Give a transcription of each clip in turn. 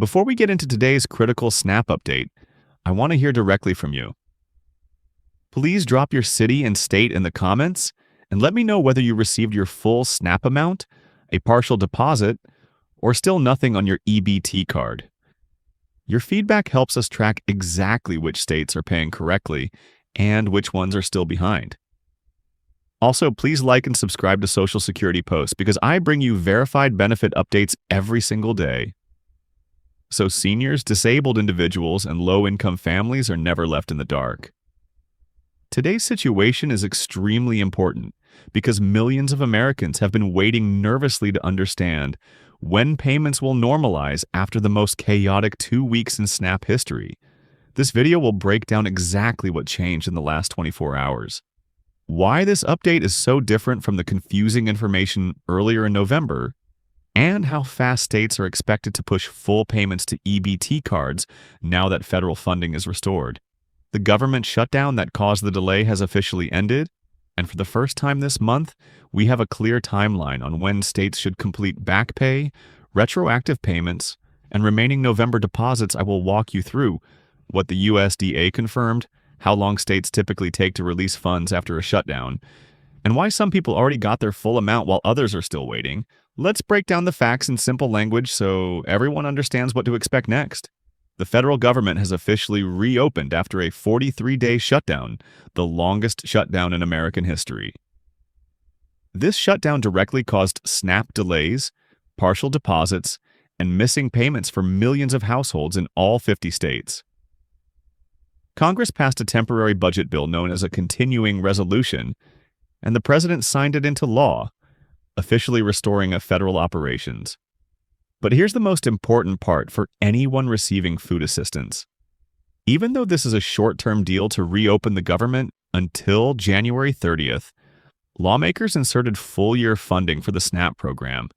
Before we get into today's critical SNAP update, I want to hear directly from you. Please drop your city and state in the comments and let me know whether you received your full SNAP amount, a partial deposit, or still nothing on your EBT card. Your feedback helps us track exactly which states are paying correctly and which ones are still behind. Also, please like and subscribe to Social Security Posts because I bring you verified benefit updates every single day. So seniors, disabled individuals, and low-income families are never left in the dark. Today's situation is extremely important because millions of Americans have been waiting nervously to understand when payments will normalize after the most chaotic 2 weeks in SNAP history. This video will break down exactly what changed in the last 24 hours, why this update is so different from the confusing information earlier in November, and how fast states are expected to push full payments to EBT cards now that federal funding is restored. The government shutdown that caused the delay has officially ended, and for the first time this month, we have a clear timeline on when states should complete back pay, retroactive payments, and remaining November deposits. I will walk you through what the USDA confirmed, how long states typically take to release funds after a shutdown, and why some people already got their full amount while others are still waiting. Let's break down the facts in simple language so everyone understands what to expect next. The federal government has officially reopened after a 43-day shutdown, the longest shutdown in American history. This shutdown directly caused SNAP delays, partial deposits, and missing payments for millions of households in all 50 states. Congress passed a temporary budget bill known as a continuing resolution, and the president signed it into law, officially restoring federal operations. But here's the most important part for anyone receiving food assistance. Even though this is a short-term deal to reopen the government until January 30th, lawmakers inserted full-year funding for the SNAP program.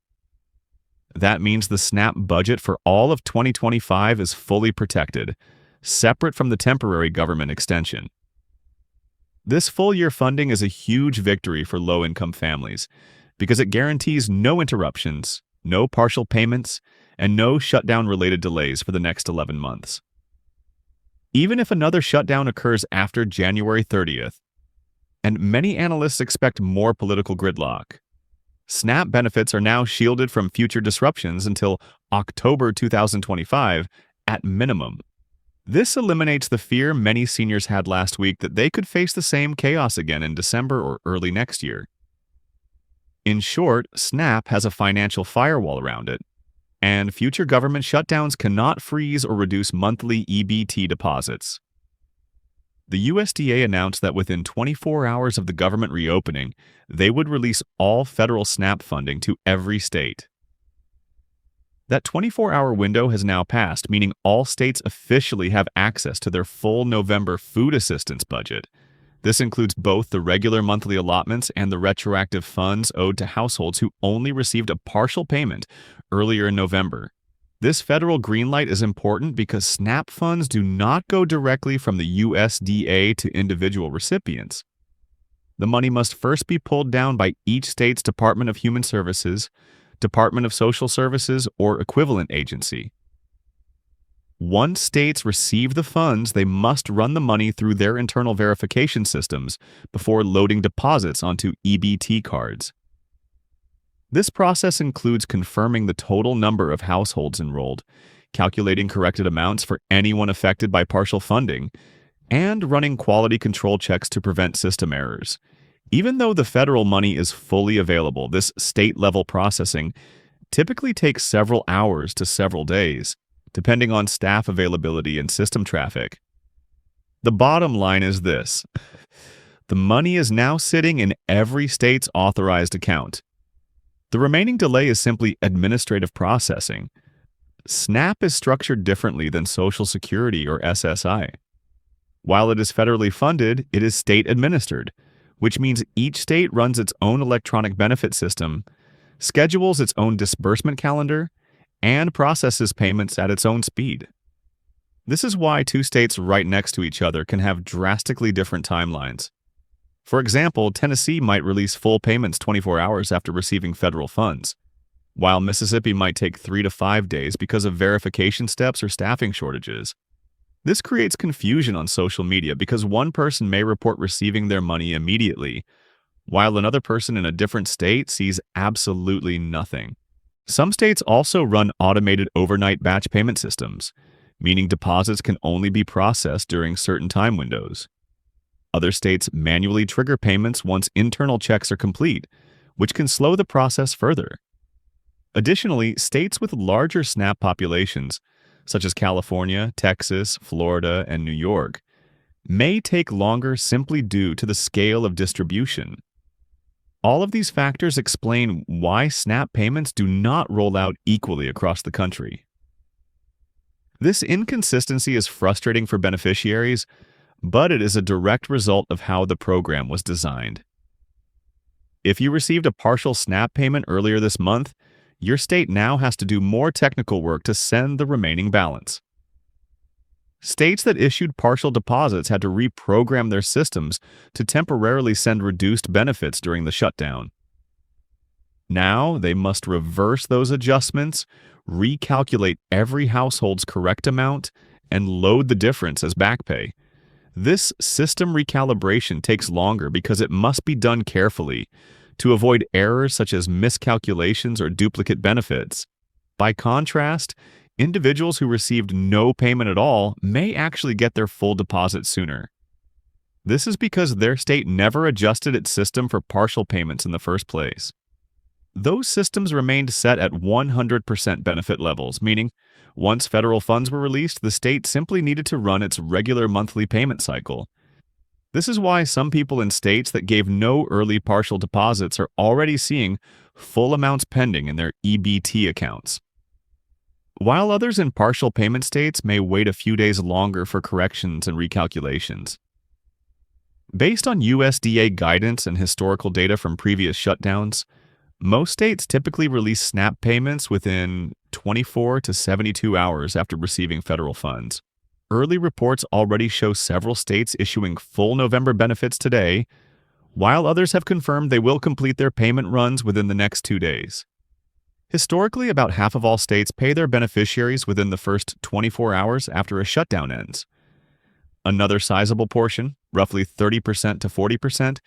That means the SNAP budget for all of 2025 is fully protected, separate from the temporary government extension. This full-year funding is a huge victory for low-income families because it guarantees no interruptions, no partial payments, and no shutdown-related delays for the next 11 months. Even if another shutdown occurs after January 30th, and many analysts expect more political gridlock, SNAP benefits are now shielded from future disruptions until October 2025 at minimum. This eliminates the fear many seniors had last week that they could face the same chaos again in December or early next year. In short, SNAP has a financial firewall around it, and future government shutdowns cannot freeze or reduce monthly EBT deposits. The USDA announced that within 24 hours of the government reopening, they would release all federal SNAP funding to every state. That 24-hour window has now passed, meaning all states officially have access to their full November food assistance budget. This includes both the regular monthly allotments and the retroactive funds owed to households who only received a partial payment earlier in November. This federal green light is important because SNAP funds do not go directly from the USDA to individual recipients. The money must first be pulled down by each state's Department of Human Services, Department of Social Services, or equivalent agency. Once states receive the funds, they must run the money through their internal verification systems before loading deposits onto EBT cards. This process includes confirming the total number of households enrolled, calculating corrected amounts for anyone affected by partial funding, and running quality control checks to prevent system errors. Even though the federal money is fully available, this state-level processing typically takes several hours to several days, depending on staff availability and system traffic. The bottom line is this: the money is now sitting in every state's authorized account. The remaining delay is simply administrative processing. SNAP is structured differently than Social Security or SSI. While it is federally funded, it is state-administered, which means each state runs its own electronic benefit system, schedules its own disbursement calendar, and processes payments at its own speed. This is why two states right next to each other can have drastically different timelines. For example, Tennessee might release full payments 24 hours after receiving federal funds, while Mississippi might take 3 to 5 days because of verification steps or staffing shortages. This creates confusion on social media because one person may report receiving their money immediately, while another person in a different state sees absolutely nothing. Some states also run automated overnight batch payment systems, meaning deposits can only be processed during certain time windows. Other states manually trigger payments once internal checks are complete, which can slow the process further. Additionally, states with larger SNAP populations, such as California, Texas, Florida, and New York, may take longer simply due to the scale of distribution. All of these factors explain why SNAP payments do not roll out equally across the country. This inconsistency is frustrating for beneficiaries, but it is a direct result of how the program was designed. If you received a partial SNAP payment earlier this month, your state now has to do more technical work to send the remaining balance. States that issued partial deposits had to reprogram their systems to temporarily send reduced benefits during the shutdown. Now they must reverse those adjustments, recalculate every household's correct amount, and load the difference as back pay. This system recalibration takes longer because it must be done carefully to avoid errors such as miscalculations or duplicate benefits. By contrast, individuals who received no payment at all may actually get their full deposit sooner. This is because their state never adjusted its system for partial payments in the first place. Those systems remained set at 100% benefit levels, meaning once federal funds were released, the state simply needed to run its regular monthly payment cycle. This is why some people in states that gave no early partial deposits are already seeing full amounts pending in their EBT accounts, while others in partial payment states may wait a few days longer for corrections and recalculations. Based on USDA guidance and historical data from previous shutdowns, most states typically release SNAP payments within 24 to 72 hours after receiving federal funds. Early reports already show several states issuing full November benefits today, while others have confirmed they will complete their payment runs within the next 2 days. Historically, about half of all states pay their beneficiaries within the first 24 hours after a shutdown ends. Another sizable portion, roughly 30% to 40%,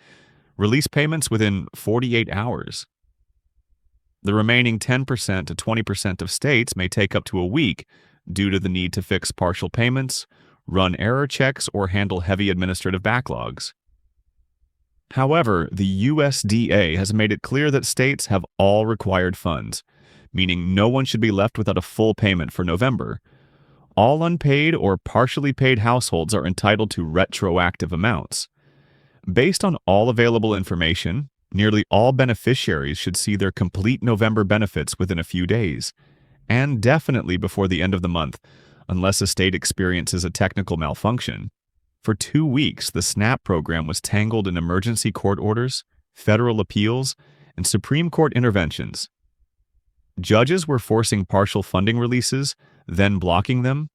release payments within 48 hours. The remaining 10% to 20% of states may take up to a week due to the need to fix partial payments, run error checks, or handle heavy administrative backlogs. However, the USDA has made it clear that states have all required funds, meaning no one should be left without a full payment for November. All unpaid or partially paid households are entitled to retroactive amounts. Based on all available information, nearly all beneficiaries should see their complete November benefits within a few days, and definitely before the end of the month, unless a state experiences a technical malfunction. For 2 weeks, the SNAP program was tangled in emergency court orders, federal appeals, and Supreme Court interventions. Judges were forcing partial funding releases, then blocking them,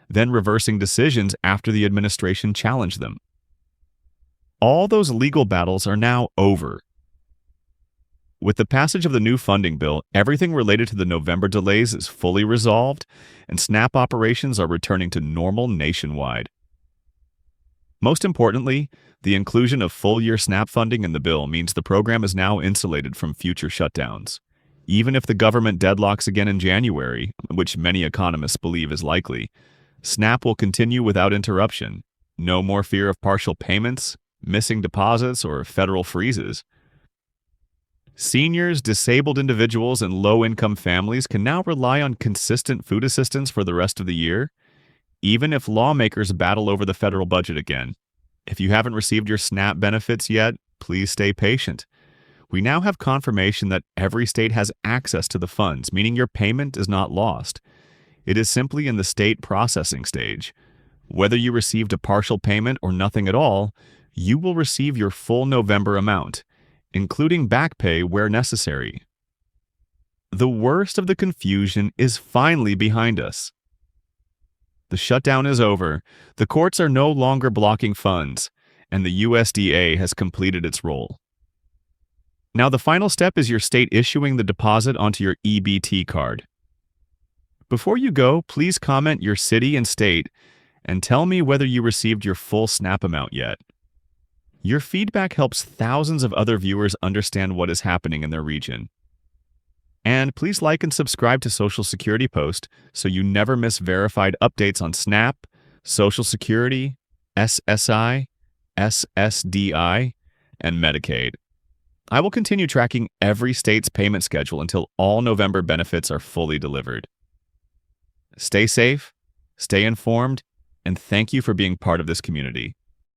then reversing decisions after the administration challenged them. All those legal battles are now over. With the passage of the new funding bill, everything related to the November delays is fully resolved, and SNAP operations are returning to normal nationwide. Most importantly, the inclusion of full-year SNAP funding in the bill means the program is now insulated from future shutdowns. Even if the government deadlocks again in January, which many economists believe is likely, SNAP will continue without interruption. No more fear of partial payments, missing deposits, or federal freezes. Seniors, disabled individuals, and low-income families can now rely on consistent food assistance for the rest of the year, even if lawmakers battle over the federal budget again. If you haven't received your SNAP benefits yet, please stay patient. We now have confirmation that every state has access to the funds, meaning your payment is not lost. It is simply in the state processing stage. Whether you received a partial payment or nothing at all, you will receive your full November amount, including back pay where necessary. The worst of the confusion is finally behind us. The shutdown is over, the courts are no longer blocking funds, and the USDA has completed its role. Now, the final step is your state issuing the deposit onto your EBT card. Before you go, please comment your city and state and tell me whether you received your full SNAP amount yet. Your feedback helps thousands of other viewers understand what is happening in their region. And please like and subscribe to Social Security Post so you never miss verified updates on SNAP, Social Security, SSI, SSDI, and Medicaid. I will continue tracking every state's payment schedule until all November benefits are fully delivered. Stay safe, stay informed, and thank you for being part of this community.